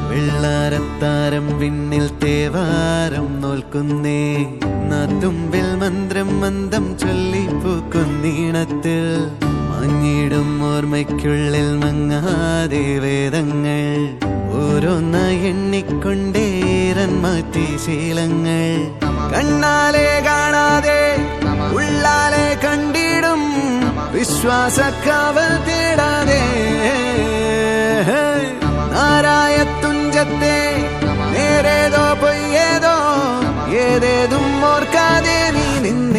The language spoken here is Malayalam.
വെള്ളാരത്താരം വിണ്ണിൽ തേവാരം നോൽക്കുന്നേ നാത്തുമ്പിൽ മന്ത്രം മന്ദം ചൊല്ലിപ്പൂക്കുന്നീണത്തിൽ മങ്ങിടും ഓർമ്മയ്ക്കുള്ളിൽ മങ്ങാതെ വേദങ്ങൾ ഓരോന്നായി എണ്ണിക്കൊണ്ടേരൻ മാറ്റി ശീലങ്ങൾ കണ്ണാലെ കാണാതെ ഉള്ളാലെ കണ്ടിടും വിശ്വാസക്കാവൽ തേടാതെ നാരായ തുഞ്ചത്തെ നേരേതോ പൊയ്യേതോ ഏതേതും ഓർക്കാതെ നീ നിന്ന